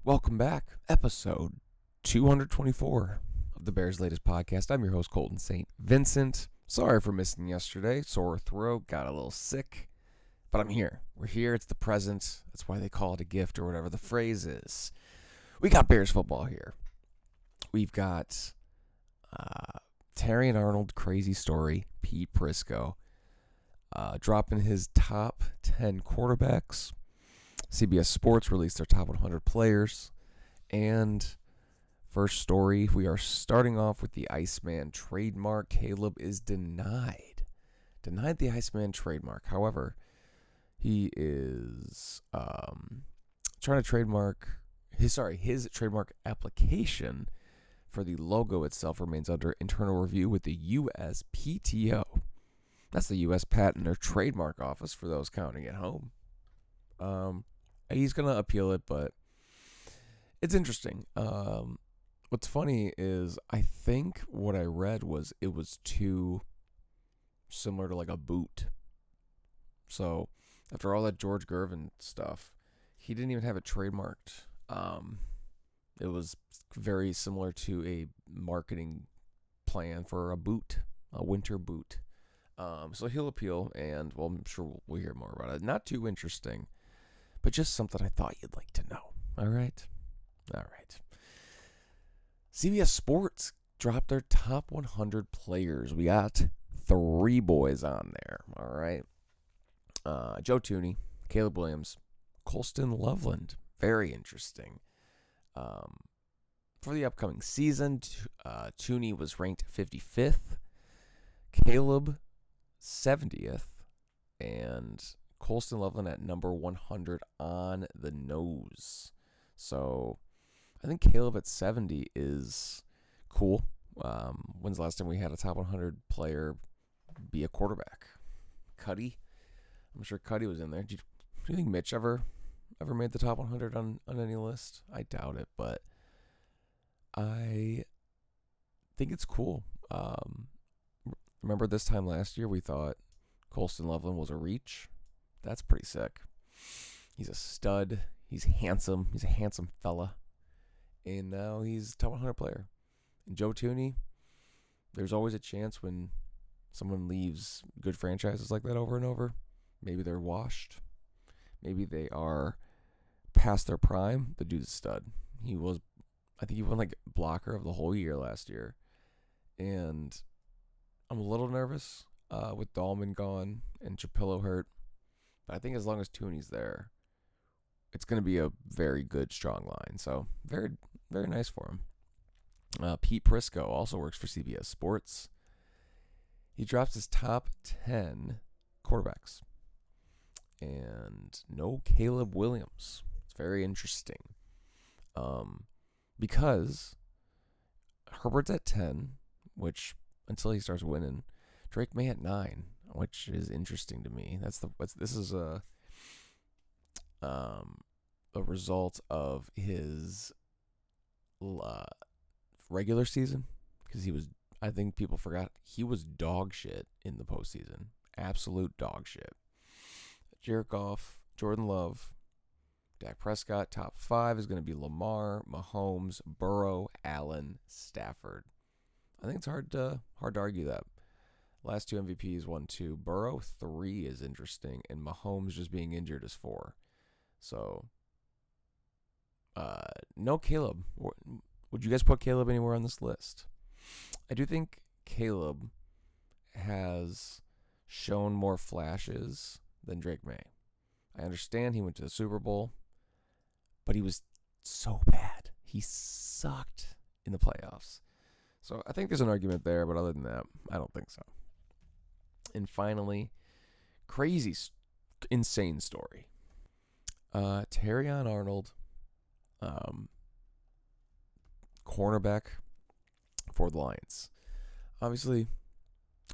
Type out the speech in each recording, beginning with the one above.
Welcome back. Episode 224 of the Bears' latest podcast. I'm your host, Colton St. Vincent. Sorry for missing yesterday. Sore throat, got a little sick. But I'm here. We're here. It's the present. That's why they call it a gift or whatever the phrase is. We got Bears football here. We've got Terry and Arnold crazy story. Pete Prisco dropping his top 10 quarterbacks. CBS Sports released their top 100 players. And first story, we are starting off with the Iceman trademark. Caleb is denied the Iceman trademark. However, he is trying to trademark his trademark application for the logo itself remains under internal review with the USPTO. That's the U.S. Patent or Trademark Office for those counting at home. He's going to appeal it, but it's interesting. What's funny is I think what I read was it was too similar to like a boot. So after all that George Gervin stuff, he didn't even have it trademarked. It was very similar to a marketing plan for a boot, a winter boot. So he'll appeal, and well, I'm sure we'll hear more about it. Not too interesting, but just something I thought you'd like to know. All right. CBS Sports dropped their top 100 players. We got 3 boys on there. All right. Joe Thuney, Caleb Williams, Colston Loveland. Very interesting. For the upcoming season, Thuney was ranked 55th, Caleb 70th, and Colston Loveland at number 100 on the nose. So I think Caleb at 70 is cool. When's the last time we had a top 100 player be a quarterback? Cuddy? I'm sure Cuddy was in there. Do you think Mitch ever made the top 100 on any list? I doubt it, but I think it's cool. Remember this time last year we thought Colston Loveland was a reach? That's pretty sick. He's a stud. He's handsome. He's a handsome fella. And now he's a top 100 player. And Joe Thuney, there's always a chance when someone leaves good franchises like that over and over. Maybe they're washed. Maybe they are past their prime. The dude's a stud. I think he won like blocker of the whole year last year. And I'm a little nervous with Dahlman gone and Chapillo hurt. But I think as long as Thuney's there, it's going to be a very good, strong line. So very, very nice for him. Pete Prisco also works for CBS Sports. He drops his top 10 quarterbacks. And no Caleb Williams. It's very interesting. Because Herbert's at 10, which until he starts winning, Drake May at 9, which is interesting to me. This is a result of his regular season, because I think people forgot he was dog shit in the postseason. Absolute dog shit. Jared Goff, Jordan Love, Dak Prescott, top 5 is going to be Lamar, Mahomes, Burrow, Allen, Stafford. I think it's hard to argue that. Last 2 MVPs, 1, 2. Burrow, 3 is interesting, and Mahomes just being injured is 4. So, no Caleb. Would you guys put Caleb anywhere on this list? I do think Caleb has shown more flashes than Drake May. I understand he went to the Super Bowl, but he was so bad. He sucked in the playoffs. So I think there's an argument there, but other than that, I don't think so. And finally, crazy, insane story. Terrion Arnold, cornerback for the Lions. Obviously,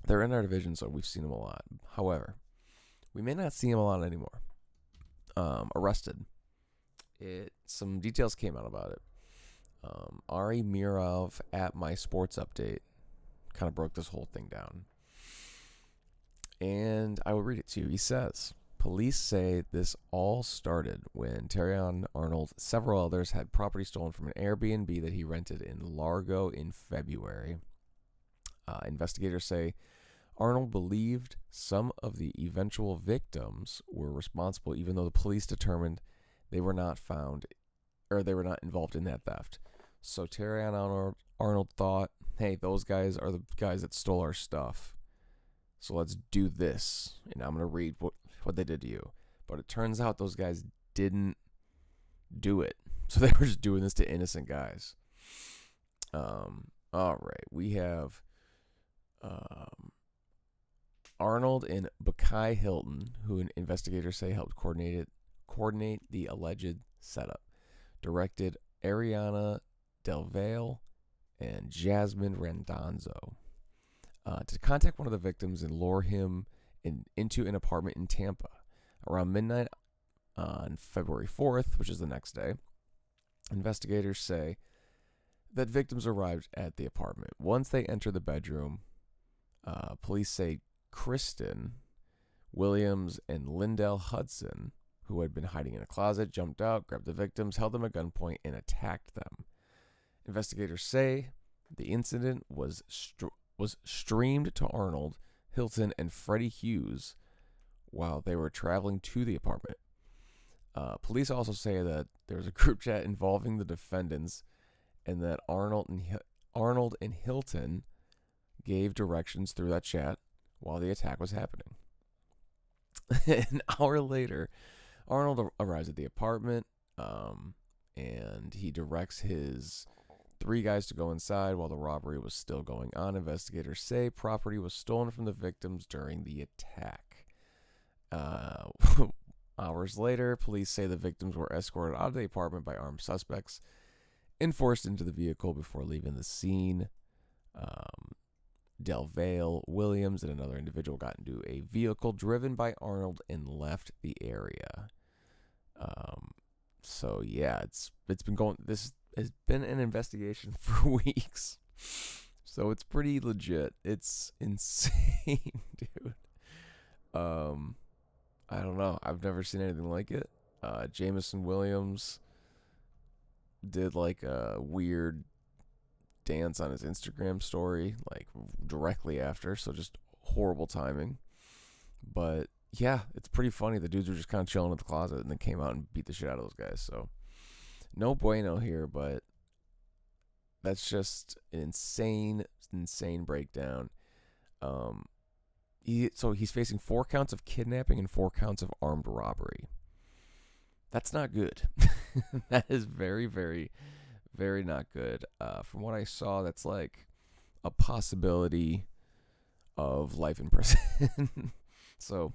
they're in our division, so we've seen him a lot. However, we may not see him a lot anymore. Arrested. Some details came out about it. Ari Mirov at My Sports Update kind of broke this whole thing down. And I will read it to you. He says, Police say this all started when Terrion Arnold, several others, had property stolen from an Airbnb that he rented in Largo in February. Investigators say Arnold believed some of the eventual victims were responsible, even though the police determined they were not involved in that theft. So Terrion Arnold thought, hey, those guys are the guys that stole our stuff. So let's do this. And I'm going to read what they did to you. But it turns out those guys didn't do it. So they were just doing this to innocent guys. All right. We have Arnold and Buckeye Hilton, who investigators say helped coordinate the alleged setup. Directed Ariana Del Valle and Jasmine Randazzo to contact one of the victims and lure him into an apartment in Tampa. Around midnight on February 4th, which is the next day, investigators say that victims arrived at the apartment. Once they enter the bedroom, police say Kristen Williams and Lindell Hudson, who had been hiding in a closet, jumped out, grabbed the victims, held them at gunpoint, and attacked them. Investigators say the incident was streamed to Arnold, Hilton, and Freddie Hughes while they were traveling to the apartment. Police also say that there was a group chat involving the defendants and that Arnold and Hilton gave directions through that chat while the attack was happening. An hour later, Arnold arrives at the apartment, and he directs his 3 guys to go inside while the robbery was still going on. Investigators say property was stolen from the victims during the attack. Hours later, police say the victims were escorted out of the apartment by armed suspects and forced into the vehicle before leaving the scene. Del Valle, Williams, and another individual got into a vehicle driven by Arnold and left the area. So yeah, it's been going. This has been an investigation for weeks, so it's pretty legit. It's insane, dude. I don't know. I've never seen anything like it. Jameson Williams did like a weird dance on his Instagram story, like directly after, so just horrible timing. But yeah, it's pretty funny. The dudes were just kind of chilling in the closet and then came out and beat the shit out of those guys. So no bueno here, but that's just an insane breakdown. He's facing 4 counts of kidnapping and 4 counts of armed robbery. That's not good. That is very, very, very not good. From what I saw, that's like a possibility of life in prison. So,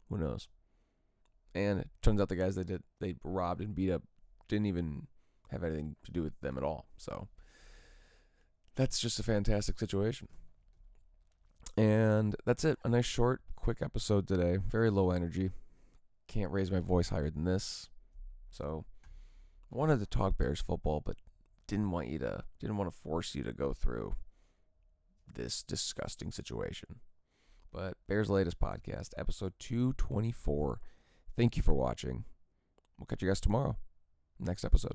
who knows? And it turns out the guys they robbed and beat up didn't even have anything to do with them at all. So, that's just a fantastic situation. And that's it. A nice short, quick episode today. Very low energy. Can't raise my voice higher than this. So, I wanted to talk Bears football, but didn't want to force you to go through this disgusting situation. But Bears Latest Podcast, episode 224. Thank you for watching. We'll catch you guys tomorrow. Next episode.